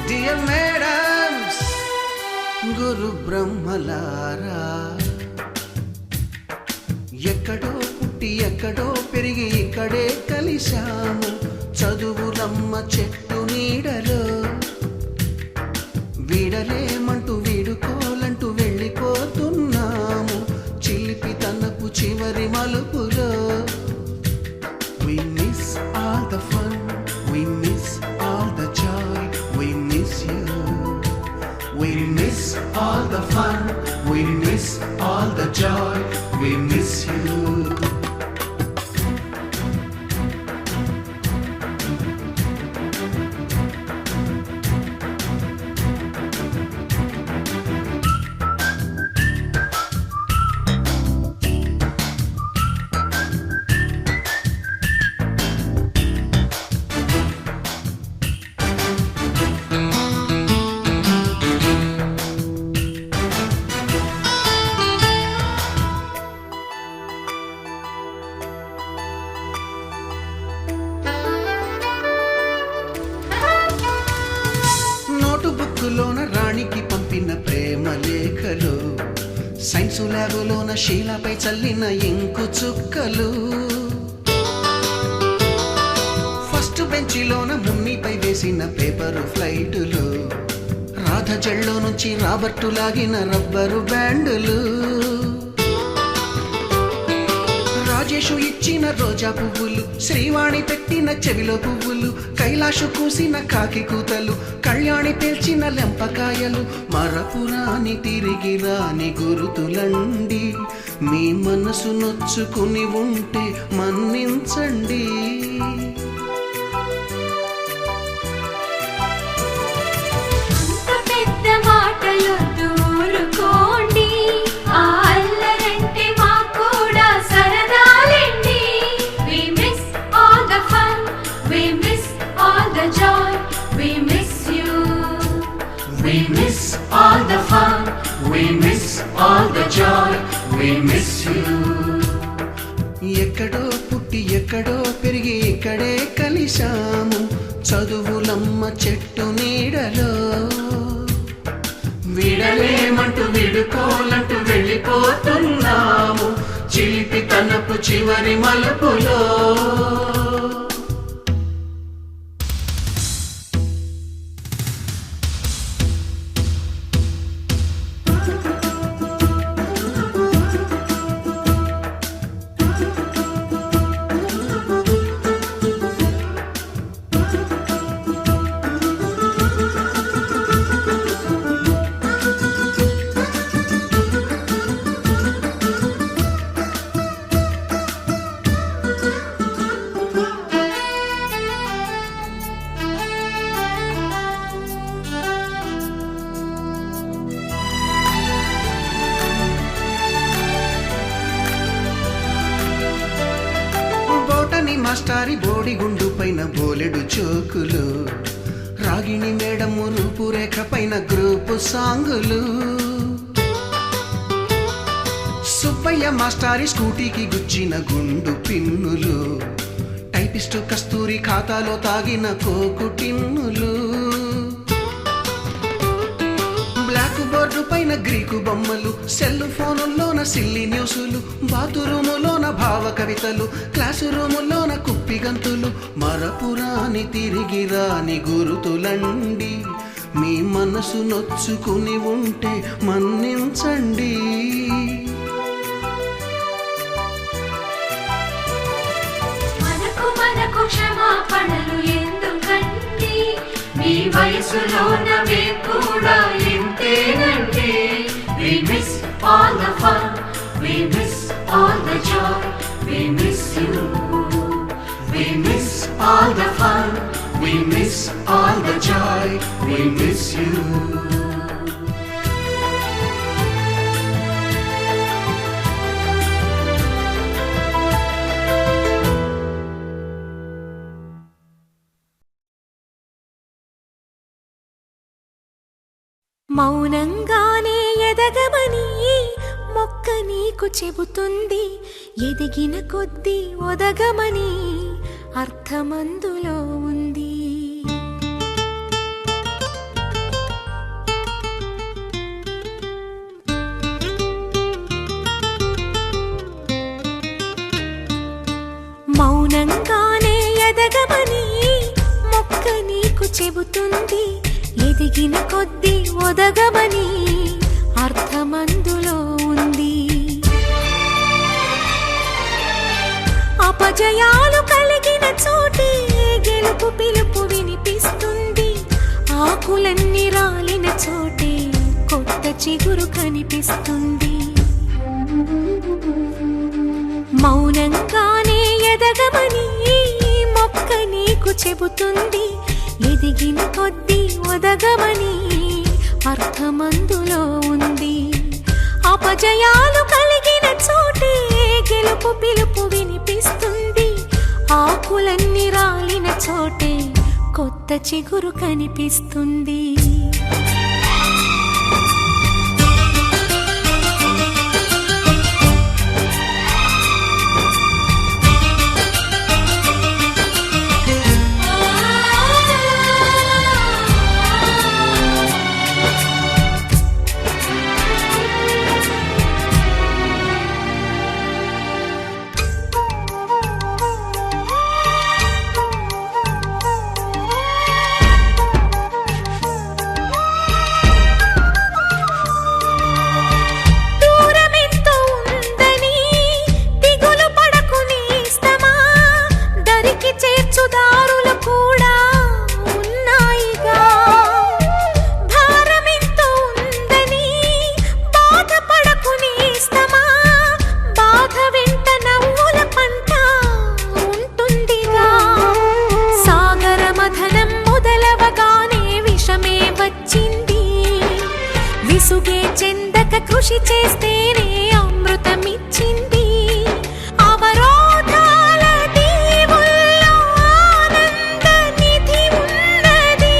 Dear madams, గురు బ్రహ్మలారా, ఎక్కడో పుట్టి ఎక్కడో పెరిగి ఇక్కడే కలిశాము చదువులమ్మ చెట్టు నీడలో. వీడలేమంటూ వీడుకోలంటూ వెళ్ళిపోతున్నాము చిలిపి తనపు చివరి మలుపులో. We miss all the fun, we miss all the joy, we miss you. We miss all the fun, we miss all the joy, we miss you. బుక్కులోన రాణికి పంపిన ప్రేమ లేఖలు, సైన్సు ల్యాబులోన శీలపై చల్లిన ఇంకు చుక్కలు, ఫస్ట్ బెంచిలోన మున్నిపై వేసిన పేపరు ఫ్లైటులు, రాధ జల్లో నుంచి రాబర్టు లాగిన rubber బ్యాండులు, Rajesh ఇచ్చిన రోజా పువ్వులు, శ్రీవాణి పెట్టిన చెవిలో పువ్వులు, కైలాషు కూసిన కాకి కూతలు, కళ్యాణి పేల్చిన లెంపకాయలు, మరపురాని తిరిగి రాని గురుతులండి. మీ మనసు నొచ్చుకుని ఉంటే మన్నించండి. We miss all the fun, we miss all the joy, we miss you. ఎక్కడో పుట్టి ఎక్కడో పెరిగి ఇక్కడే కలిశాము చదువులమ్మ చెట్టు నీడలో. వీడలేమంటూ వీడుకోలంటూ వెళ్ళిపోతున్నాము చిలిపి తనపు చివరి మలుపులో. మాస్టారి బోడిగుండు పైన బోలెడు చోకులు, రాగిణి మేడము రూపురేఖ పైన గ్రూపు సాంగులు, సుబ్బయ్య మాస్టారి స్కూటీకి గుచ్చిన గుండు పిన్నులు, టైపిస్టు కస్తూరి ఖాతాలో తాగిన కోకు టిన్నులు, బ్లాక్ బోర్డు పైన గ్రీకు బొమ్మలు, సెల్ ఫోనుల్లోన సిల్లి న్యూసులు, బాతురూములోన భావ కవితలు, క్లాసు రూములోన కుప్పిగంతులు, మరపురాని తిరిగి రాని గురుతులండి, మీ మనసు నొచ్చుకుని ఉంటే మన్నించండి. మనకు క్షమాపణలు ఎందుకండి, మీ వయసులోన మేము కూడా ఇంతేనండి. We miss all the fun, we miss all the joy, we miss you. We miss all the fun, we miss all the joy, we miss you. మౌనంగానే ఎదగమని మొక్క నీకు చెబుతుంది, ఎదిగిన కొద్దీ ఒదగమని అర్థమందులో ఉంది. మౌనంగానే ఎదగమని మొక్క నీకు చెబుతుంది, ఎదిగిన కొద్దీ ఒదగమని అర్థమందులో ఉంది. అపజయాలు కలిగిన చోటే గెలుపు పిలుపు వినిపిస్తుంది, ఆకులన్నీ రాలిన చోటే కొత్త చిగురు కనిపిస్తుంది. మౌనంగానే ఎదగమని మొక్క నీకు చెబుతుంది, ఎదిగిన కొద్దీ ఒదగమని అర్థమందులో ఉంది. అపజయాలు కలిగిన చోటే గెలుపు పిలుపు వినిపిస్తుంది, ఆకులన్నీ రాలిన చోటే కొత్త చిగురు కనిపిస్తుంది. కృషి చేస్తేనే అమృతమిచ్చింది, అవరోధాల దీవుల్లో ఆనంద నిధి ఉన్నది,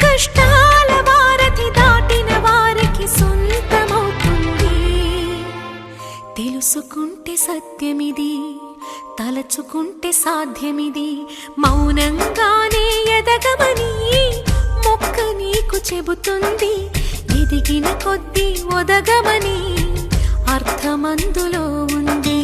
కష్టాల వారధి దాటిన వారికి సొంతమవుతుంది. తెలుసుకుంటే సత్యమిది, తలచుకుంటే సాధ్యమిది, మౌనంగానే ఎదగమని మొక్క నీకు చెబుతుంది, ఎదిగిన కొద్దీ ఒదగమని అర్థమందులో ఉంది.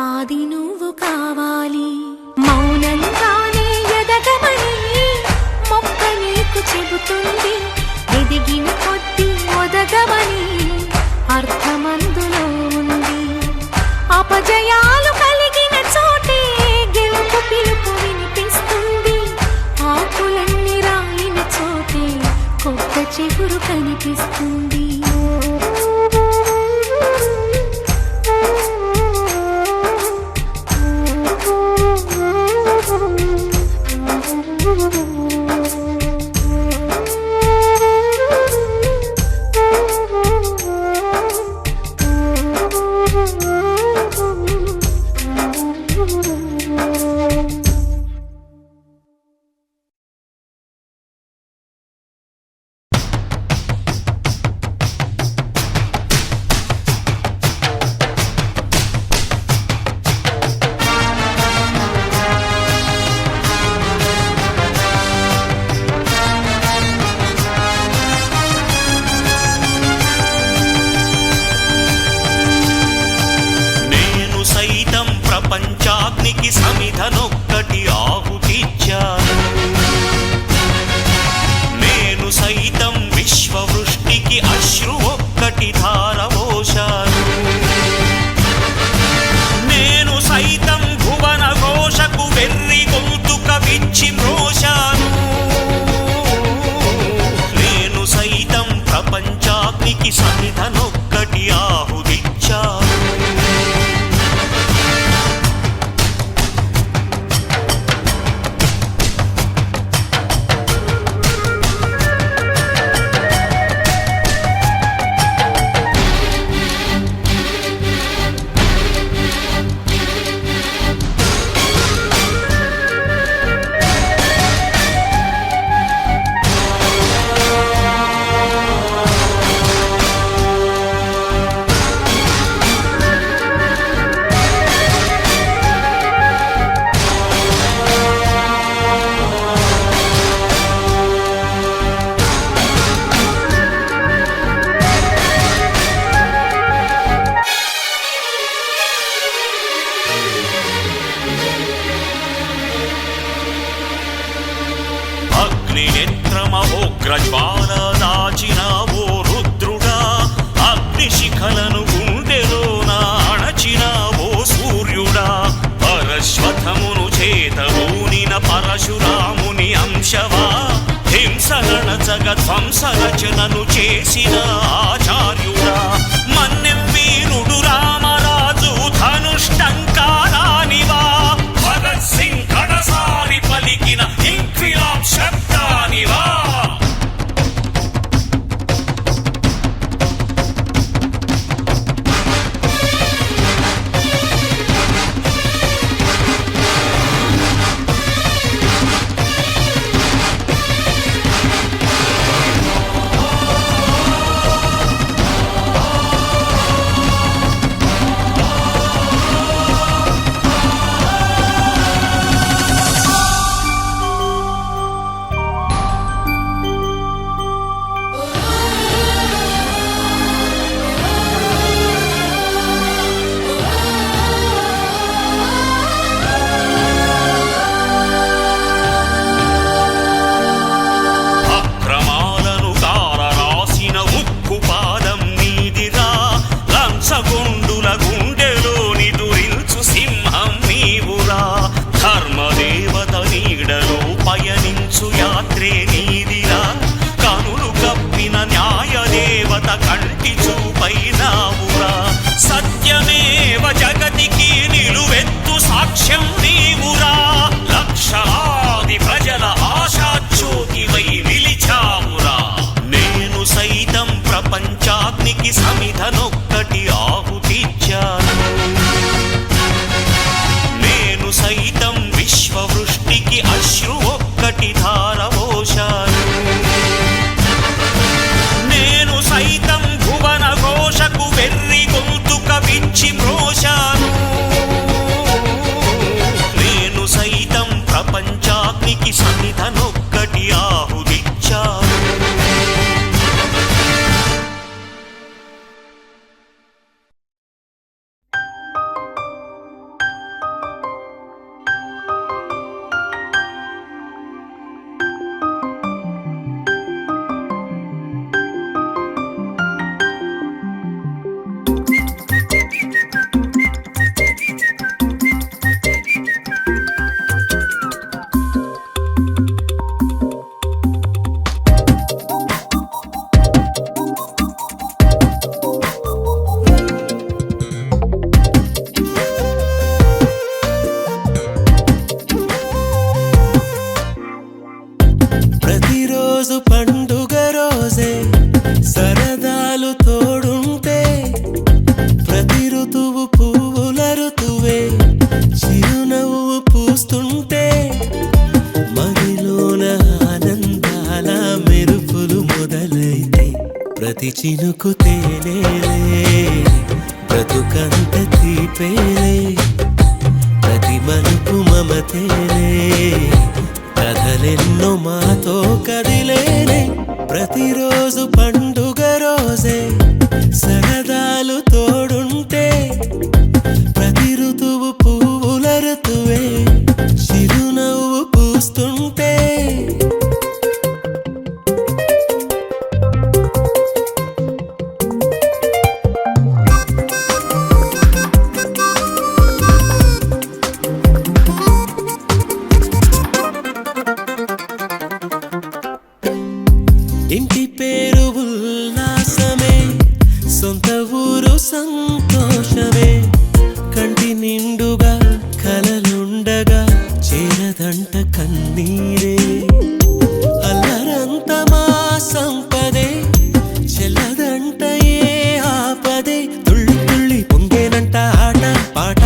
ఆది నువ్వు కావాలి. మౌనంగానే ఎదగమని మొక్క నీకు చెబుతుంది. ఎదిగిన కొద్ది ఒదగమని అర్థమందులో ఉంది. అపజయాలు కలిగిన చోటే గెలుపు పిలుపు వినిపిస్తుంది. ఆకులన్నీ రాలిన చోటే కొత్త చిగురు కనిపిస్తుంది. ప్రపంచాగ్నికి సమిధనొక్కటి ఆహుతిచ్చాను. నేను సైతం విశ్వవృష్టికి అశ్రు ఒక్కటి ధారవోశాను. నేను సైతం భువన ఘోషకు వెర్రి గొంతుక విచ్చి మ్రోశాను. నేను సైతం ప్రపంచాగ్నికి సమిధనొక్కటి ఆహుతిచ్చాను. అగ్నినేత్రమహోగ్రజ్వాల దాచినావో రుద్రుడా, అగ్నిశిఖలను గుండెలోన అణచినావో సూర్యుడా. పరశ్వథమును చేతబూనిన పరశురాముని అంశవా, హింసగణచగ ధ్వంసరచనను చేసిన ఆచార్యుడా. మన్నెం వీరుడు రామరాజు ధనుష్టంకారానివా, భగత్ సింగ్ కడసారి పలికిన ఇంక్విలాబ్ శబ్దానివా. పండుగ రోజే సరదాలు తోడుంటే ప్రతి ఋతువు పువ్వుల ఋతువే చిరునవ్వు పూస్తుంటే మదిలోన ఆనందాల మెరుపులు మొదలైతే ప్రతి చినుకు తేనేలే బ్రతుకంత తీపేలే ప్రతి మలుపు మమతేలే కథలెన్నో మాతో కదిలేనే ప్రతిరోజు పండుగ రోజే సరదాలు తోడుంటే ప్రతి ఋతువు పువ్వుల ఋతువే చిరునవ్వు పూస్తుంటే ఇంటి పేరు ఉల్లాసమే సొంత ఊరు సంతోషమే కంటి నిండుగా కలలుండగా చేరదంట కన్నీరే అల్లరంత మా సంపదే చెల్లదంట ఏ ఆపదే తుళ్ళి తుళ్ళి పొంగేనంట ఆట పాట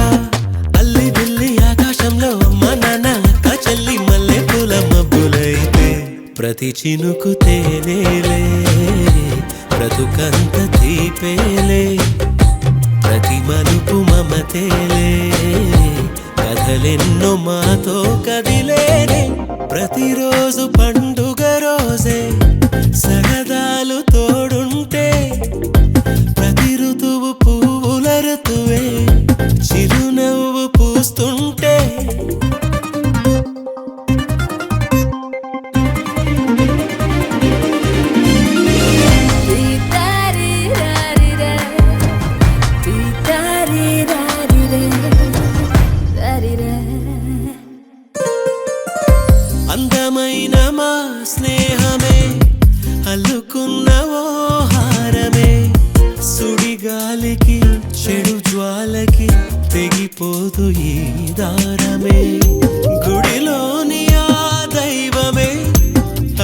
అల్లి బిల్లి ఆకాశంలో అమ్మ నాన్న అక్క చెల్లి మల్లె పూల మబ్బులైతే ప్రతి చినుకు తేనేలే బ్రతుకంత తీపేలే ప్రతి మలుపు మమతేలే కథలెన్నో మాతో కదిలేనే ప్రతిరోజు పండుగ రోజే సరదాలు తోడుంటే ప్రతి ఋతువు పువ్వుల ఋతువే చిరునవ్వు పూస్తుంటే అందమైన మా స్నేహమే అల్లుకున్న ఓ హారమే సుడిగాలికి చెడు జ్వాలకి తెగిపోదు ఈ దారమే గుడిలోని ఆ దైవమే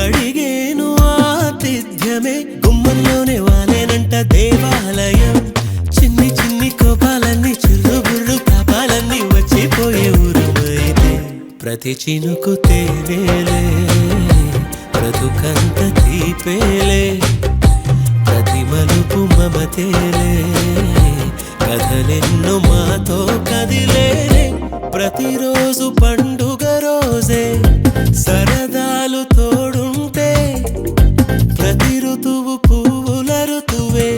అడిగేను ఆతిథ్యమే గుమ్మంలోనే వాలేనంట దేవాలయం చిన్ని చిన్ని కోపాలన్నీ చిరుబుర్రు పాపాలన్నీ వచ్చిపోయే ఊరుమైతే ప్రతి చినుకు తేనేలే బ్రతుకంత తీపేలే ప్రతి మలుపు మమతేలే కథలెన్నో మాతో కదిలేనే ప్రతిరోజు పండుగ రోజే సరదాలు తోడుంటే ప్రతి ఋతువు పువ్వుల ఋతువే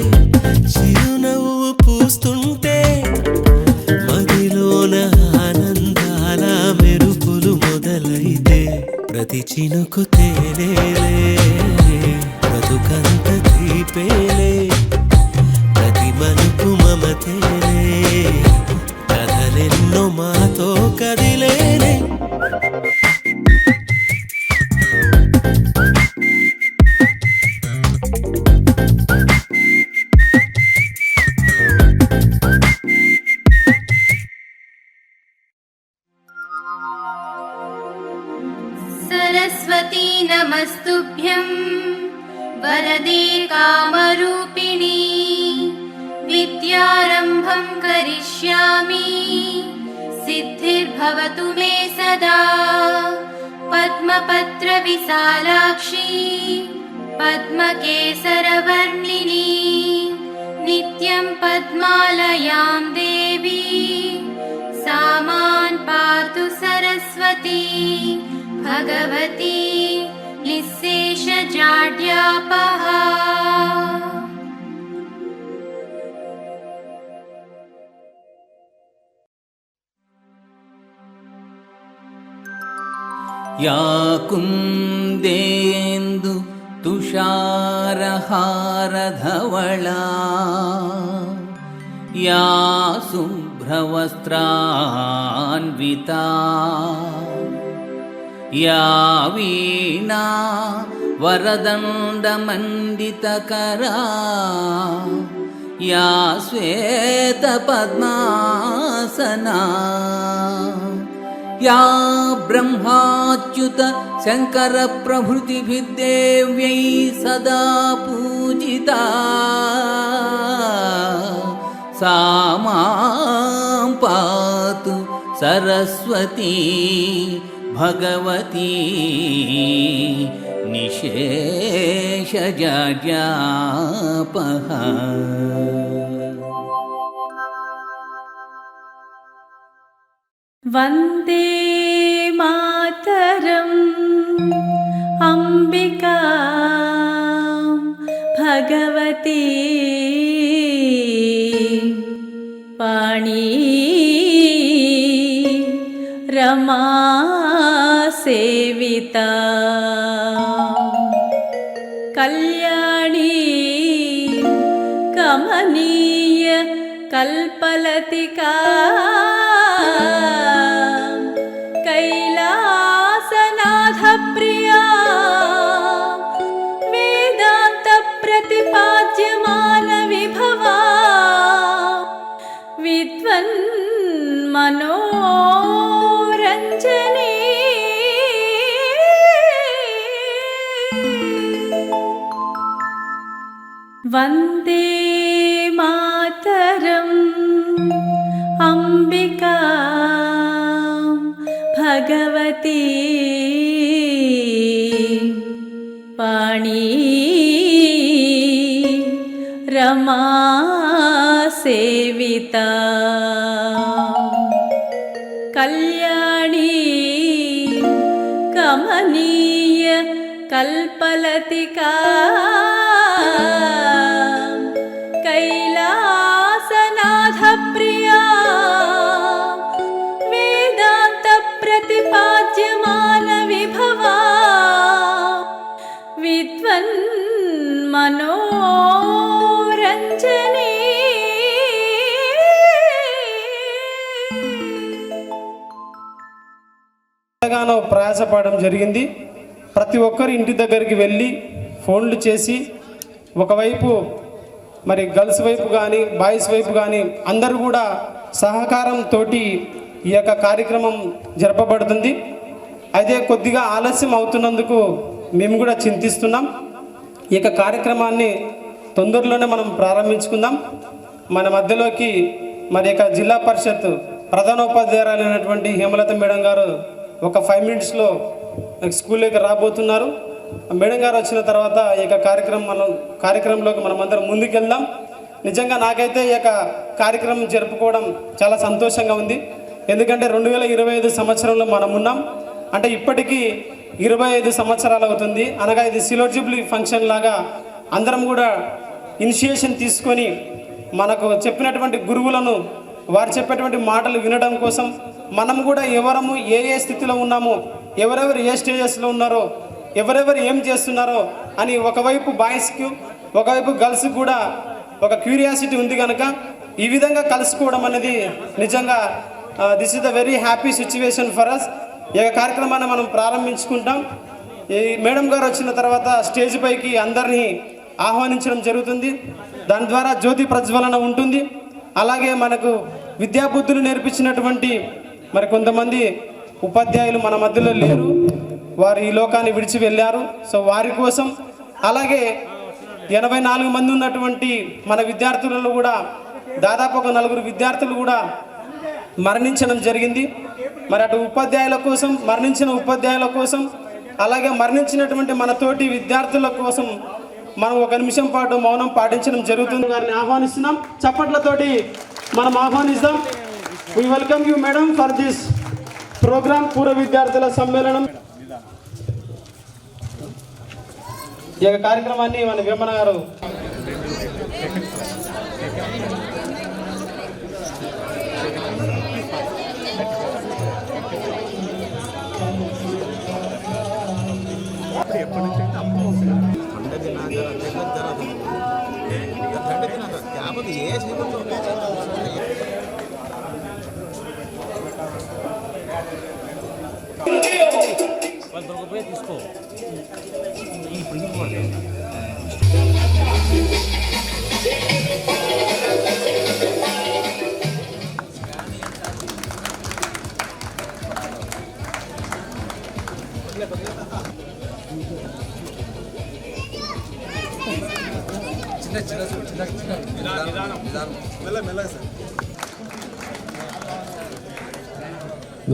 చిరునవ్వు పూస్తుంటే మదిలోన ఆనందాల మెరుపులు మొదలైతే ప్రతి చినుకు తేనేలే బ్రతుకంత తీపేలే ప్రతి మలుపు మమతేలే కథలెన్నో మాతో కదిలేనే सरस्वती नमस्तुभ्यं वरदे कामरूपिणी विद्यारम्भं करिष्यामि सिद्धिर्भवतु मे सदा पद्मपत्रविशालाक्षी पद्मकेसरवर्णिनी नित्यं पद्मालयां देवी सा मां पातु सरस्वती भगवती निःशेषजाड्यापहा या कुन्देन्दु तुषारहारधवला या शुभ्रवस्त्रान्विता या वीणा वरदण्डमण्डितकरा या श्वेतपद्मासना या ब्रह्माच्युत शङ्कर प्रभृतिभिर्देव्यै सदा पूजिता सा मां पातु सरस्वती भगवती निशेषजाड्यापहा। वन्दे मातरम् अम्बिका भगवती वाणी रमा सेविता कल्याणी कमनीय कल्पलतिका कैलासनाथ प्रिया वेदांत प्रतिपाद्यमान विभवा विद्वन् मनोरञ्जनी वन्दे मातरम् अम्बिका भगवती वाणी रमा सेविता कल्याणी कमनीय कल्पलतिका कैलासनाथ प्रिया वेदांत प्रतिपाद्यमान विभवा विद्वन् मनोरञ्जनी ఎంతగానో ప్రయాసపడడం జరిగింది. ప్రతి ఒక్కరు ఇంటి దగ్గరికి వెళ్ళి ఫోన్లు చేసి ఒకవైపు మరి గర్ల్స్ వైపు కానీ బాయ్స్ వైపు కానీ అందరూ కూడా సహకారంతో ఈ యొక్క కార్యక్రమం జరపబడుతుంది. అయితే కొద్దిగా ఆలస్యం అవుతున్నందుకు మేము కూడా చింతిస్తున్నాం. ఈ యొక్క కార్యక్రమాన్ని తొందరలోనే మనం ప్రారంభించుకుందాం. మన మధ్యలోకి మరి యొక్క జిల్లా పరిషత్ ప్రధానోపాధ్యాయురాలైనటువంటి హేమలత మేడం గారు ఒక 5 మినిట్స్లో స్కూల్లోకి రాబోతున్నారు. మేడం గారు వచ్చిన తర్వాత ఈ యొక్క కార్యక్రమంలోకి మనం అందరం ముందుకెళ్దాం. నిజంగా నాకైతే ఈ యొక్క కార్యక్రమం జరుపుకోవడం చాలా సంతోషంగా ఉంది. ఎందుకంటే 2025 సంవత్సరంలో మనం ఉన్నాం. అంటే ఇప్పటికీ 25 సంవత్సరాలు అవుతుంది. అనగా ఇది సిల్వర్ జూబ్లీ ఫంక్షన్ లాగా అందరం కూడా ఇనిషియేషన్ తీసుకొని మనకు చెప్పినటువంటి గురువులను వారు చెప్పేటువంటి మాటలు వినడం కోసం మనం కూడా ఎవరము ఏ స్థితిలో ఉన్నామో, ఎవరెవరు ఏ స్టేజెస్లో ఉన్నారో, ఎవరెవరు ఏం చేస్తున్నారో అని ఒకవైపు బాయ్స్కి ఒకవైపు గర్ల్స్కి కూడా ఒక క్యూరియాసిటీ ఉంది కనుక ఈ విధంగా కలుసుకోవడం అనేది నిజంగా this is the very happy situation for us. ఈ కార్యక్రమాన్ని మనం ప్రారంభించుకుంటాం. ఈ మేడం గారు వచ్చిన తర్వాత స్టేజ్ పైకి అందరినీ ఆహ్వానించడం జరుగుతుంది. దాని ద్వారా జ్యోతి ప్రజ్వలన ఉంటుంది. అలాగే మనకు విద్యాబుద్ధులు నేర్పించినటువంటి మరి కొంతమంది ఉపాధ్యాయులు మన మధ్యలో లేరు, వారు ఈ లోకాన్ని విడిచి వెళ్ళారు. సో వారి కోసం, అలాగే 84 మంది ఉన్నటువంటి మన విద్యార్థులలో కూడా దాదాపు ఒక 4 విద్యార్థులు కూడా మరణించడం జరిగింది. మరి అటు ఉపాధ్యాయుల కోసం, మరణించిన ఉపాధ్యాయుల కోసం, అలాగే మరణించినటువంటి మన తోటి విద్యార్థుల కోసం మనం 1 నిమిషం పాటు మౌనం పాటించడం జరుగుతుంది. వారిని ఆహ్వానిస్తున్నాం. చప్పట్లతోటి మనం ఆహ్వానిస్తాం. We welcome you madam for this programme, పూర్వ విద్యార్థుల సమ్మేళనం. ఈ కార్యక్రమాన్ని మన వేమన గారు తీసుకో.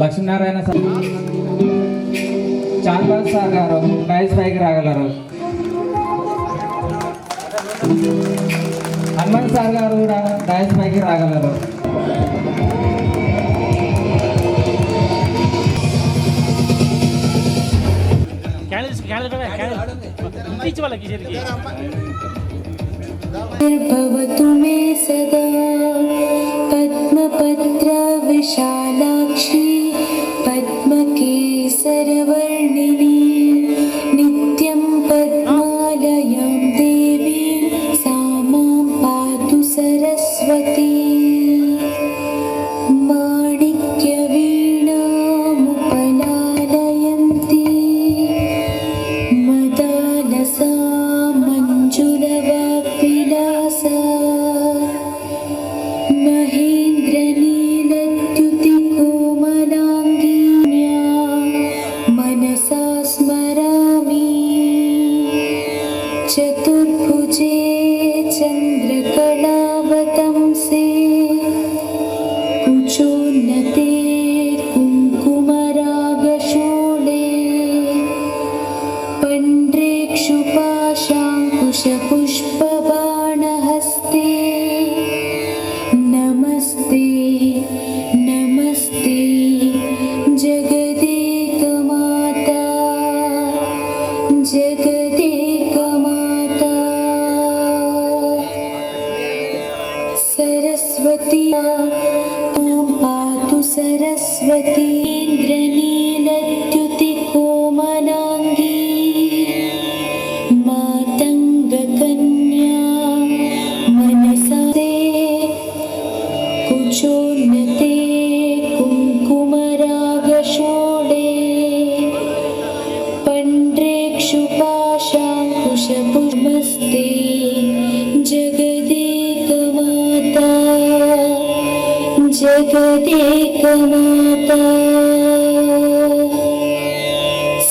లక్ష్మీనారాయణ చాంద్రాజ్ సార్ గారు డైస్ పైకి రాగలరు. హనుమంత్ సార్ గారు కూడా డైస్ పైకి రాగలరు. भवतु मे सदा पद्मपत्र विशालाक्षी पद्मकेसरवर्णिनी नित्यं पद्मालयां देवी सा मां पातु सरस्वती. माणिक्यवीणामुपलालयन्ती मदालसा मञ्जुलवाग्विलासा महेन्द्रनीलद्युतिकोमलाङ्गीन्या मनसा स्मरामि. चतुर्भुजे चन्द्रकलावतंसे कुचोन्नते कुङ्कुमरागशोणे पण्ड्रेक्षुपाशाङ्कुशपुष्पबाणहस्ते नमस्ते नमस्ते जगदेकमाता जगदेकमाता. सरस्वती मां पातु सरस्वती. इन्द्रनीलद्युतिकोमलाङ्गी मातङ्गकन्या मनसा ते कुचोन्नते कुङ्कुमरागशोणे पण्ड्रेक्षुपाशाङ्कुशपुष्पस्ते जगदेकमाता जगदेकमाता.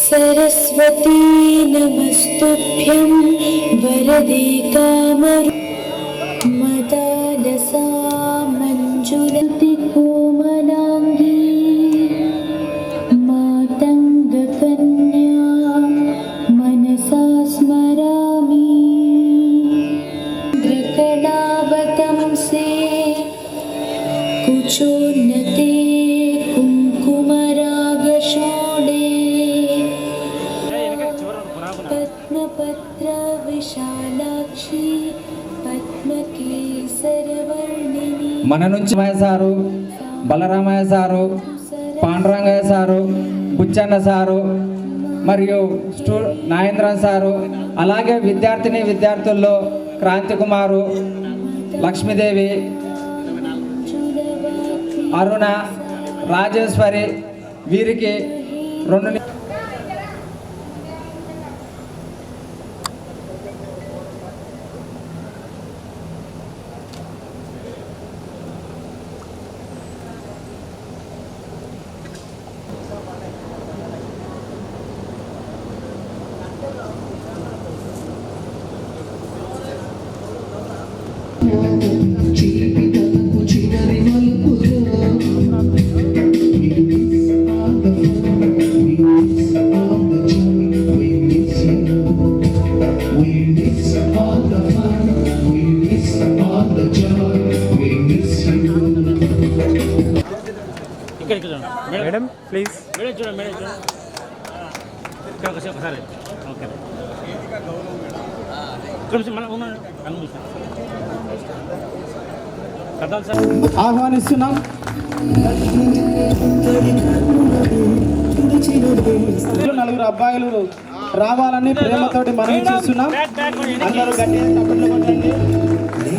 सरस्वती नमस्तुभ्यं वरदे कामरूपिणी मदालसा मञ्जुलतिकोमलाङ्गी मातङ्गकन्या मनसा स्मरामि. इन्द्रकलावतंसे कुचोन्नते कुङ्कुमरागशोणे पद्मपत्र विशालाक्षी पद्मकेसरवर्णिनी. మన నుంచి Mahesh sir, Balaramaiah sir, Pandurangaiah sir, Buchanna sir మరియు నాగేంద్రన్ సారు, అలాగే విద్యార్థుల్లో క్రాంతి కుమారు, లక్ష్మీదేవి, అరుణ, రాజేశ్వరి వీరికి 2 చిలిపి తనకు చివరి మలుపులో మేడం ప్లీజ్. ఆహ్వానిస్తున్నాం. నలుగురు అబ్బాయిలు రావాలని ప్రేమతోటి మనం చూస్తున్నాం. అందరూ గట్టిగా చప్పట్లు కొట్టండి.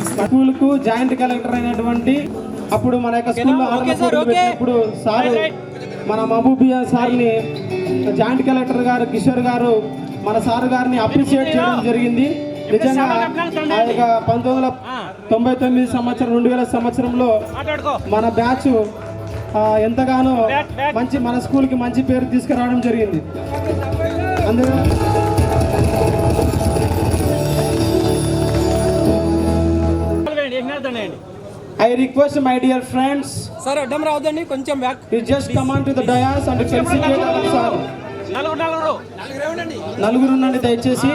స్కూల్కు జాయింట్ కలెక్టర్ అయినటువంటి అప్పుడు మన యొక్క స్కూల్లో పెట్టినప్పుడు సారు మన మహబూబియా సార్ని జాయింట్ కలెక్టర్ గారు కిషోర్ గారు మన సార్ గారిని అప్రిషియేట్ చేయడం జరిగింది. నిజంగా ఆ యొక్క 1999 సంవత్సరం 2000 సంవత్సరంలో మన బ్యాచ్ ఎంతగానో మంచి మన స్కూల్కి మంచి పేరు తీసుకురావడం జరిగింది. అందులో I request my dear friends, sir అడ్డం రావద్దండి, కొంచెం back. you just come on to the dais and felicitate our sir. నలుగురు నుండి దయచేసి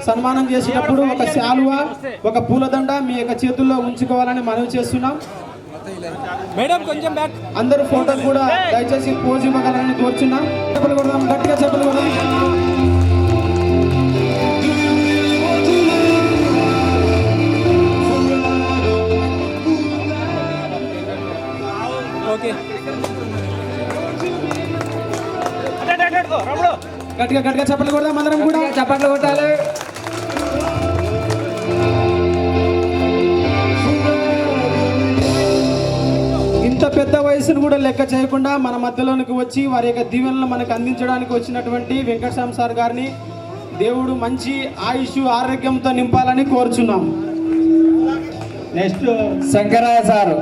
సన్మానం చేసేటప్పుడు ఒక శాలువా, ఒక పూలదండ మీ యొక్క చేతుల్లో ఉంచుకోవాలని మనవి చేస్తున్నాం. మేడం కొంచెం బ్యాక్. అందరూ ఫోటోలు కూడా దయచేసి పోజ్ ఇవ్వగలరని కోరుచున్నాం. చెప్పలు కొడదాం, గట్టిగా చెప్పలు కొడదాం. ఓకే, గట్టిగా గట్టిగా చెప్పలు కొడదాం, అందరం కూడా చప్పట్లు కొట్టాలి. ఇంత పెద్ద వయసును కూడా లెక్క చేయకుండా మన మధ్యలోనికి వచ్చి వారి యొక్క దీవెనలు మనకు అందించడానికి వచ్చినటువంటి వెంకటస్వామి సార్ గారిని దేవుడు మంచి ఆయుష్ ఆరోగ్యంతో నింపాలని కోరుచున్నాం. Next Shankaraiah sir.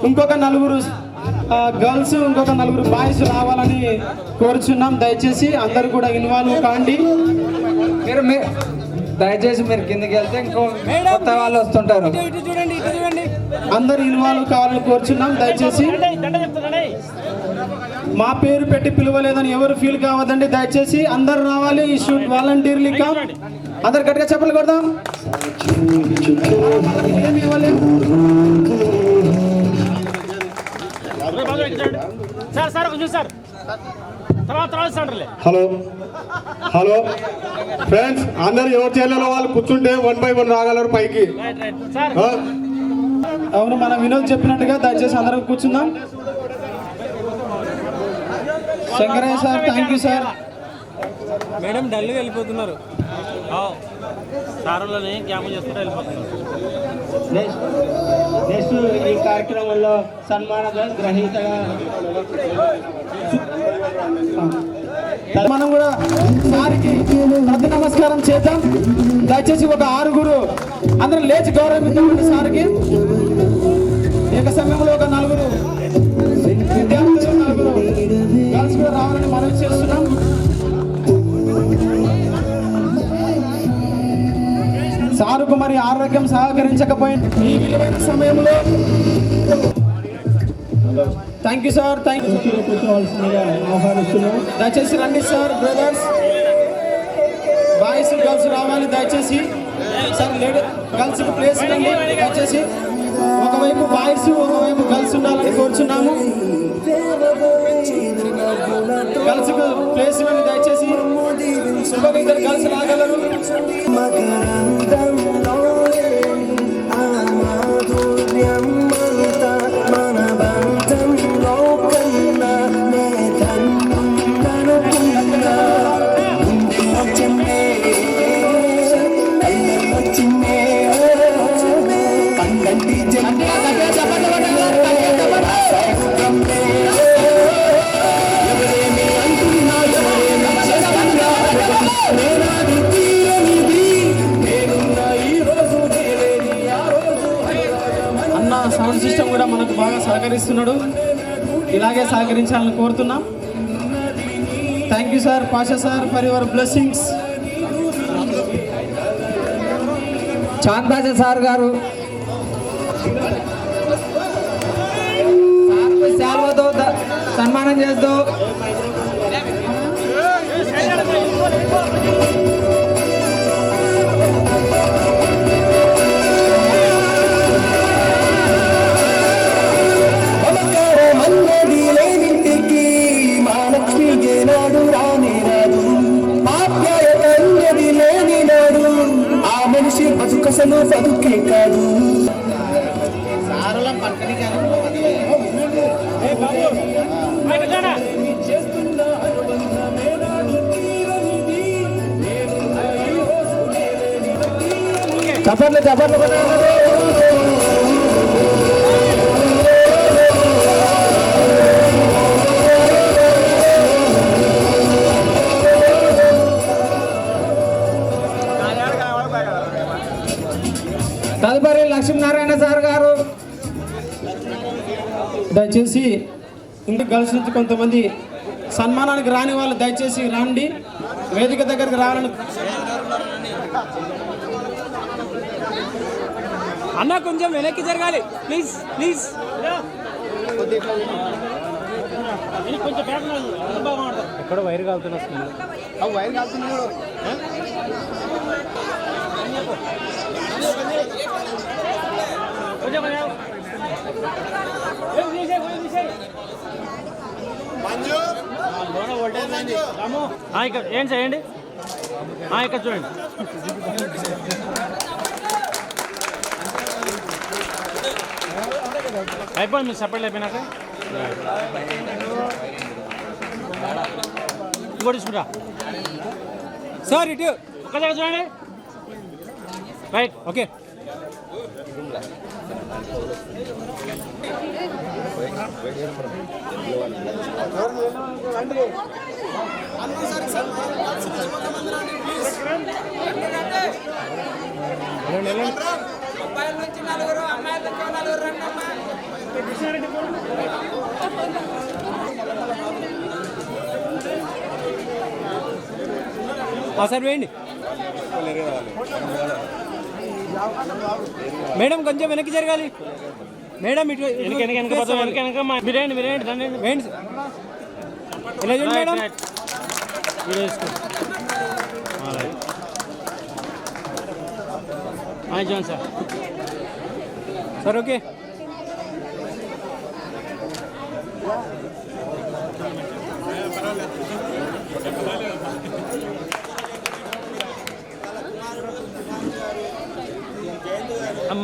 ఇంకొక నలుగురు గర్ల్స్, ఇంకొక నలుగురు బాయ్స్ రావాలని కోరుచున్నాం. దయచేసి అందరు కూడా ఇన్వాల్వ్ కాండి. దయచేసి మీరు కిందకి వెళ్తే ఇంకో కొత్త వాళ్ళు వస్తుంటారు. అందరు ఇన్వాల్వ్ కావాలని కోరుచున్నాం. దయచేసి మా పేరు పెట్టి పిలవలేదని ఎవరు ఫీల్ కావద్దండి. దయచేసి అందరు రావాలి. ఈ షుడ్ వాలంటీర్లీ కమ్. అందరు గట్టిగా చెప్పలు కొడదాం. హలో హలో ఫ్రెండ్స్, అందరు ఎవరి చేయాలో వాళ్ళు కూర్చుంటే 1 by 1 రాగలరు పైకి. అవును, మన వినోద్ చెప్పినట్టుగా దయచేసి అందరం కూర్చుందాం. Shankaraiah sir, thank you sir. Madam డల్గా వెళ్ళిపోతున్నారు. సారులని క్యాంపు చేసుకుంటూ వెళ్ళిపోతున్నారు. నెక్స్ట్ ఈ కార్యక్రమంలో సన్మాన గ్రహీతగా మనం కూడా సార్కి ప్రతి నమస్కారం చేద్దాం. దయచేసి ఒక 6 అందరం లేచి గౌరవిద్దామండి సార్కి. ఏక సమయంలో ఒక 4 విద్యార్థులు, 4 గర్ల్స్ కూడా రావాలని మనవి చేస్తున్నాం. సారుకు మరి ఆరోగ్యం సహకరించకపోయిన ఈ విలువైన సమయంలో thank you sir. Thank you. కూర్చోవలసిందిగా ఆహ్వానిస్తున్నాం. దయచేసి రండి సార్. బ్రదర్స్, బాయ్స్, గర్ల్స్ రావాలి దయచేసి. సార్ లేడీ గర్ల్స్కి ప్లేస్ ఇవ్వండి దయచేసి. ఒకవైపు బాయ్స్, ఒకవైపు గర్ల్స్ ఉండాలని కోరుచున్నాము. గర్ల్స్కి ప్లేస్ ఇవ్వండి దయచేసి. ఇంకొక 2 గర్ల్స్ రాగలరు. సౌండ్ సిస్టమ్ కూడా మనకు బాగా సహకరిస్తున్నాడు. ఇలాగే సహకరించాలని కోరుతున్నాం. Thank you sir, Pasha sir, for your blessings. Chand Baaja sir గారు శాల్వతో సన్మానం చేస్తూ బతుకసలు బతుకే కాదు. చప్పట్లు చప్పట్లు. తదుపరి లక్ష్మీనారాయణ సార్ గారు. దయచేసి ఇంటికి గర్ల్స్ నుంచి కొంతమంది సన్మానానికి రాని వాళ్ళు దయచేసి రండి, వేదిక దగ్గరికి రావాలని. అన్న కొంచెం వెనక్కి జరగాలి ప్లీజ్ ప్లీజ్. కొంచెం ఎక్కడ వైర్ కాలుతున్నా వైర్ కాలుతున్నాడు. ఇక్కడ ఏం చేయండి, ఇక్కడ చూడండి. అయిపోయింది మీరు సపరేట్ అయిపోయినాక ఇంకోటి తీసుకుంటా సార్. ఇటు ఒక్క దగ్గర చూడండి. Right okay. సార్ వేయండి మేడం, కొంచెం వెనక్కి జరగాలి మేడం. ఇటు వెనక మీరేండి వేయండి ఇలా చూడండి మేడం. చూడండి సార్. Sir okay.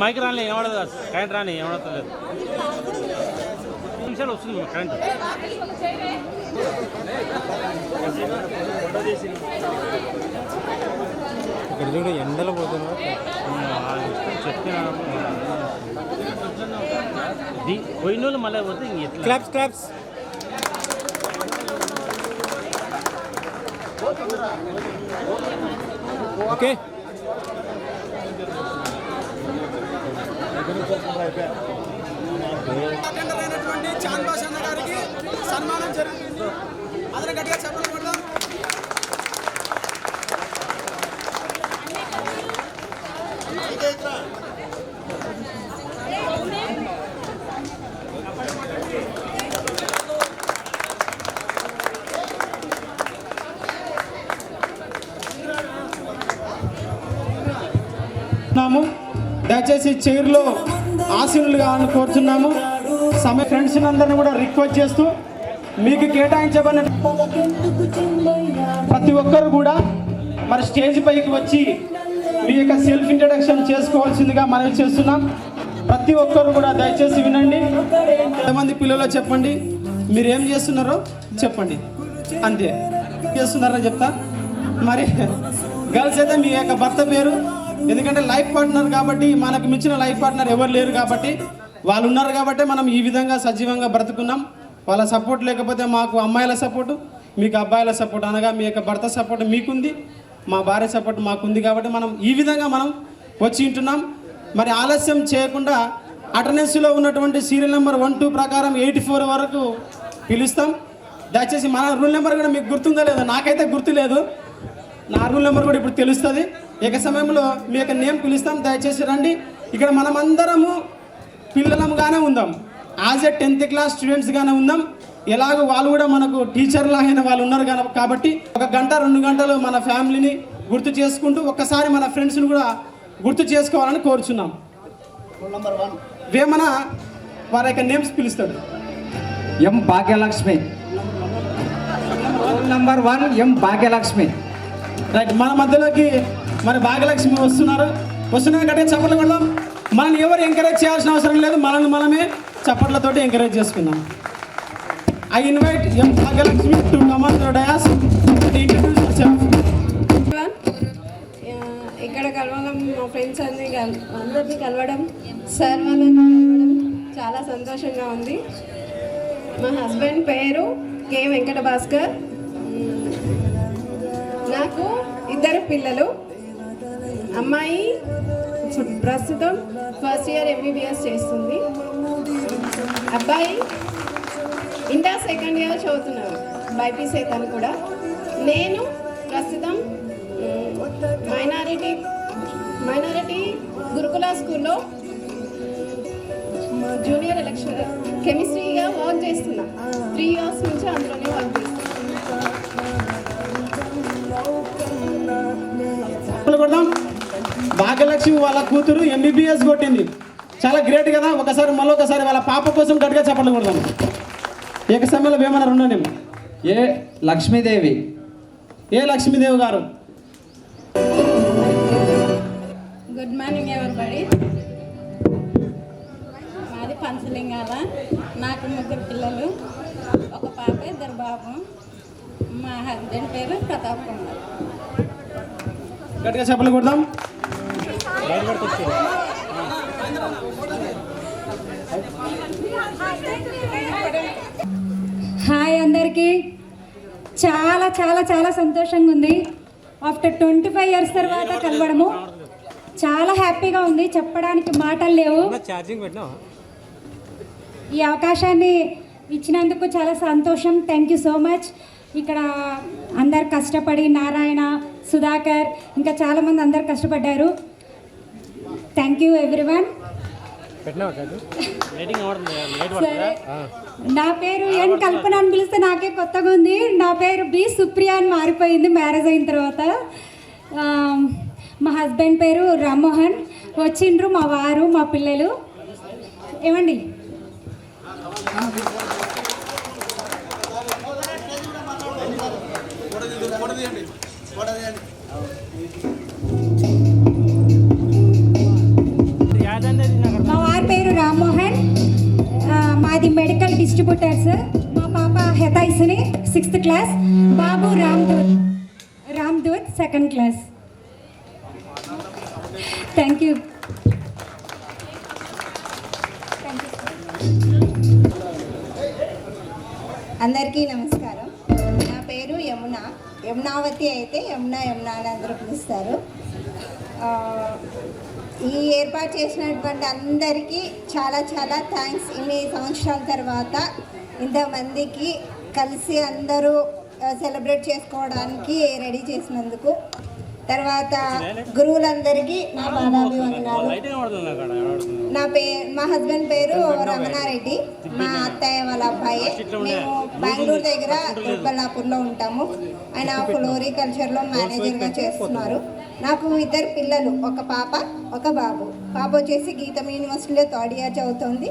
మైక్ రాని ఏమడదు, కరెంట్ రాని ఏమడలేదు. నిమిషాలు వస్తుంది కరెంట్. ఇక్కడ చూడ ఎండలు పోతున్నారు. పోయిన వాళ్ళు మళ్ళీ పోతే claps claps. Okay. Chand Basha అన్న గారికి సన్మానం జరుగుతుంది. అందరూ గట్టిగా చెప్పండి. దయచేసి చైర్లో ఆసీనులు కావాలని కోరుతున్నాము. సమయ ఫ్రెండ్స్ అందరినీ కూడా రిక్వెస్ట్ చేస్తూ మీకు కేటాయించబడిన ప్రతి ఒక్కరు కూడా మరి స్టేజ్ పైకి వచ్చి మీ యొక్క సెల్ఫ్ ఇంట్రడక్షన్ చేసుకోవాల్సిందిగా మనవి చేస్తున్నాం. ప్రతి ఒక్కరు కూడా దయచేసి వినండి. ఎంతమంది పిల్లలు చెప్పండి, మీరు ఏం చేస్తున్నారో చెప్పండి, అంతే. చేస్తున్నారో చెప్తా. మరి గర్ల్స్ అయితే మీ యొక్క భర్త పేరు, ఎందుకంటే లైఫ్ పార్ట్నర్ కాబట్టి, మనకు మించిన లైఫ్ పార్ట్నర్ ఎవరు లేరు కాబట్టి, వాళ్ళు ఉన్నారు కాబట్టి మనం ఈ విధంగా సజీవంగా బ్రతుకున్నాం. వాళ్ళ సపోర్ట్ లేకపోతే మాకు అమ్మాయిల సపోర్టు, మీకు అబ్బాయిల సపోర్ట్, అనగా మీ యొక్క భర్త సపోర్ట్ మీకుంది, మా భార్య సపోర్ట్ మాకుంది కాబట్టి మనం ఈ విధంగా మనం వచ్చి ఉంటున్నాం. మరి ఆలస్యం చేయకుండా అటెండెన్స్లో ఉన్నటువంటి సీరియల్ నెంబర్ 1, 2 ప్రకారం 84 వరకు పిలుస్తాం. దయచేసి మన రూల్ నెంబర్ కూడా మీకు గుర్తుందో లేదో, నాకైతే గుర్తు లేదు. నా రూల్ నెంబర్ కూడా ఇప్పుడు తెలుస్తుంది. ఏక సమయంలో మీ యొక్క నేమ్ పిలుస్తాం. దయచేసి రండి. ఇక్కడ మనమందరము పిల్లలంగానే ఉందాం, యాజ్ ఎ 10th క్లాస్ స్టూడెంట్స్గానే ఉందాం. ఎలాగో వాళ్ళు కూడా మనకు టీచర్లా అయిన వాళ్ళు ఉన్నారు కాబట్టి 1 గంట 2 గంటలు మన ఫ్యామిలీని గుర్తు చేసుకుంటూ ఒక్కసారి మన ఫ్రెండ్స్ని కూడా గుర్తు చేసుకోవాలని కోరుచున్నాం. నెంబర్ 1 వేమన వారి యొక్క నేమ్స్ పిలుస్తాడు. ఎం భాగ్యలక్ష్మి. నెంబర్ 1 ఎం భాగ్యలక్ష్మి. రైట్. మన మధ్యలోకి మరి భాగ్యలక్ష్మి వస్తున్నారు. గట్టిగా చప్పట్లు కొడదాం. మనల్ని ఎవరు ఎంకరేజ్ చేయాల్సిన అవసరం లేదు, మనల్ని మనమే చప్పట్లతోటి ఎంకరేజ్ చేసుకుందాం. I invite M Bhagyalakshmi to come on the dais to introduce herself. ఇక్కడ కలవడం, మా ఫ్రెండ్స్ అందరినీ కలవడం, సార్ వాళ్ళని కలవడం చాలా సంతోషంగా ఉంది. మా హస్బెండ్ పేరు కె వెంకట భాస్కర్. నాకు 2 పిల్లలు. అమ్మాయి ప్రస్తుతం 1st ఇయర్ MBBS చేస్తుంది. అబ్బాయి ఇంటర్ సెకండ్ ఇయర్ చదువుతున్నాను బైపీసీ తను కూడా. నేను ప్రస్తుతం మైనారిటీ గురుకుల స్కూల్లో జూనియర్ లెక్చరర్ కెమిస్ట్రీగా వర్క్ చేస్తున్నా. 3 years నుంచి అందులోనే వర్క్ చేస్తున్నాం. భాగ్యలక్ష్మి వాళ్ళ కూతురు MBBS కొట్టింది, చాలా గ్రేట్ కదా. ఒకసారి మళ్ళొకసారి వాళ్ళ పాప కోసం గట్టిగా చెప్పండి కొడదాం. ఏక సమయంలో ఏమన్నా ఉండండి. ఏ లక్ష్మీదేవి గారు. Good morning everybody. మాది పంచలింగాల. నాకు 3 పిల్లలు, ఒక పాప 2 బాబు. మా హస్బెండ్ పేరు ప్రతాప్ కుమార్. గట్టిగా చెప్పలు కొడదాం. హాయ్ అందరికీ. చాలా చాలా చాలా సంతోషంగా ఉంది. ఆఫ్టర్ 25 years తర్వాత కలవడము చాలా హ్యాపీగా ఉంది. చెప్పడానికి మాటలు లేవు. ఈ అవకాశాన్ని ఇచ్చినందుకు చాలా సంతోషం. Thank you so much. ఇక్కడ అందరు కష్టపడి, నారాయణ, సుధాకర్, ఇంకా చాలామంది అందరు కష్టపడ్డారు. Thank you everyone. సరే, నా పేరు ఎన్ కల్పన అని పిలిస్తే నాకే కొత్తగా ఉంది. నా పేరు బి సుప్రియ అని మారిపోయింది మ్యారేజ్ అయిన తర్వాత. మా హస్బెండ్ పేరు రామ్మోహన్. వచ్చిండ్రు మా వారు, మా పిల్లలు. ఏమండి, మా వారి పేరు రామ్మోహన్. మాది మెడికల్ డిస్ట్రిబ్యూటర్స్. మా పాప హెతైస్ని 6th class, బాబు Ramdoot 2nd class. Thank you. అందరికీ నమస్కారం. నా పేరు యమునావతి, అయితే యమున అని అందరూ పిలుస్తారు. ఈ ఏర్పాటు చేసినటువంటి అందరికీ చాలా చాలా థ్యాంక్స్. ఇన్ని సంవత్సరాల తర్వాత ఇంతమందికి కలిసి అందరూ సెలబ్రేట్ చేసుకోవడానికి రెడీ చేసినందుకు. తర్వాత గురువులందరికీ నా పాదాభివందనాలు. మా హస్బెండ్ పేరు రమణారెడ్డి, మా అత్తయ్య వాళ్ళ అబ్బాయి. మేము బెంగళూరు దగ్గర ఉప్పల్లాపూర్లో ఉంటాము. ఆయన ఫ్లోరికల్చర్లో మేనేజర్గా చేస్తున్నారు. నాకు 2 పిల్లలు, ఒక పాప, ఒక బాబు. పాప వచ్చేసి గీతం యూనివర్సిటీలో 3rd year చదువుతుంది.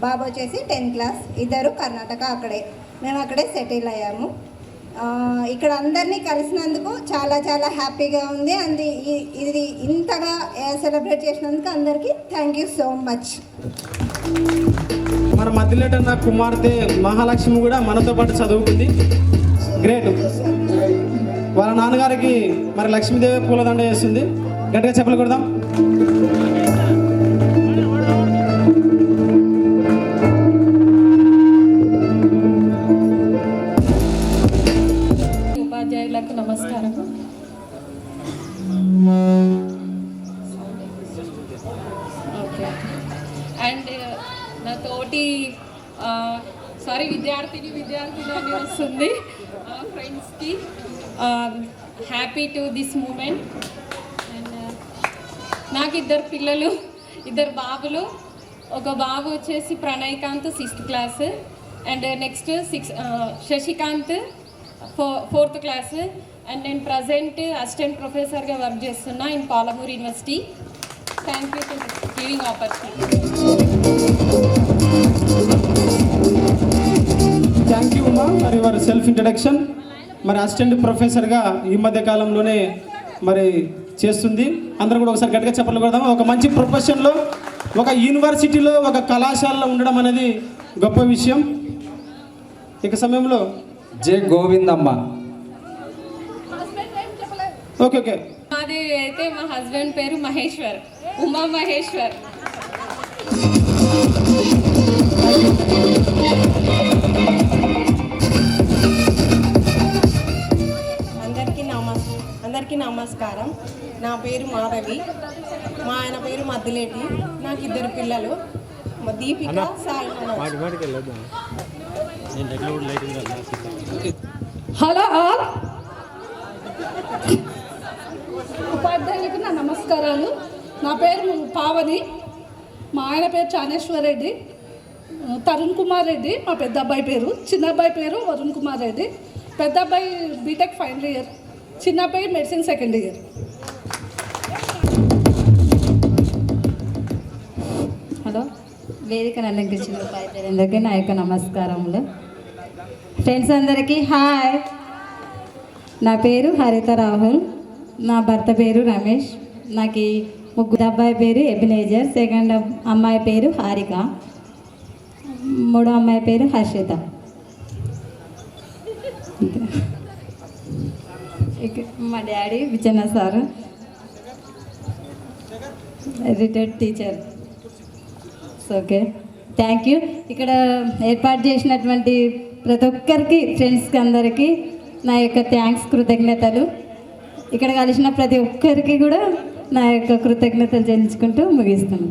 బాబు వచ్చేసి 10th class. 2 కర్ణాటక. మేము అక్కడే సెటిల్ అయ్యాము. ఇక్కడ అందరినీ కలిసినందుకు చాలా చాలా హ్యాపీగా ఉంది. ఇది ఇంతగా సెలబ్రేట్ చేసినందుకు అందరికీ థ్యాంక్ యూ సో మచ్. మన మధ్యలో నా కుమార్తె మహాలక్ష్మి కూడా మనతో పాటు చదువుకుంది. గ్రేట్. వాళ్ళ నాన్నగారికి మరి లక్ష్మీదేవి పూలదండ చేస్తుంది. గట్టిగా చెప్పలు కొడదాం. ఉపాధ్యాయులకు నమస్కారం. ఓకే. అండ్ నా తోటి విద్యార్థులు అని వస్తుంది. ఫ్రెండ్స్కి happy to this moment. And నాకు 2 పిల్లలు, 2 బాబులు. ఒక బాబు వచ్చేసి Pranayakanth 6th class, and next Shashikanth 4th class. And నేను ప్రజెంట్ అసిస్టెంట్ ప్రొఫెసర్గా వర్క్ చేస్తున్నా in Palamuru university. Thank you for giving opportunity. Thank you అమ్మా మరి యువర్ సెల్ఫ్ ఇంట్రడక్షన్. మరి అసిస్టెంట్ ప్రొఫెసర్గా ఈ మధ్య కాలంలోనే మరి చేస్తుంది. అందరూ కూడా ఒకసారి గట్టిగా చెప్పలు కొడదాం. ఒక మంచి ప్రొఫెషన్లో, ఒక యూనివర్సిటీలో, ఒక కళాశాలలో ఉండడం అనేది గొప్ప విషయం. ఇక సమయంలో జే గోవిందమ్మ. ఓకే. మాది అయితే మా హస్బెండ్ పేరు మహేశ్వర్, ఉమా మహేశ్వర్. అందరికీ నమస్కారం. నా పేరు మాధవి, మా ఆయన పేరు మద్దులేటి. నాకు 2 పిల్లలు, దీపిక, సాయి. హలో ఆల్ ఉపాధ్యాయులకు నా నమస్కారాలు. నా పేరు పావని, మా ఆయన పేరు చానేశ్వర్ రెడ్డి, తరుణ్ కుమార్ రెడ్డి మా పెద్ద అబ్బాయి పేరు, చిన్న అబ్బాయి పేరు వరుణ్ కుమార్ రెడ్డి. పెద్ద అబ్బాయి బీటెక్ ఫైనల్ ఇయర్, చిన్న అబ్బాయి మెడిసిన్ సెకండ్ ఇయర్. హలో, వేదికను అలంకరించిన ఉపాధ్యాయులందరికీ నా యొక్క నమస్కారములు. ఫ్రెండ్స్ అందరికీ హాయ్. నా పేరు హరిత రాహుల్, నా భర్త పేరు రమేష్. నాకు ముగ్గురు అబ్బాయి పేరు ఎబినేజర్, సెకండ్ అమ్మాయి పేరు హారిక, మూడో అమ్మాయి పేరు హర్షిత. మా daddy Vijayana sir, retired teacher. Okay, thank you. ఇక్కడ ఏర్పాటు చేసినటువంటి ప్రతి ఒక్కరికి, ఫ్రెండ్స్కి అందరికీ నా యొక్క థ్యాంక్స్, కృతజ్ఞతలు. ఇక్కడ కలిసిన ప్రతి ఒక్కరికి కూడా నా యొక్క కృతజ్ఞతలు చెల్లించుకుంటూ ముగిస్తున్నాను.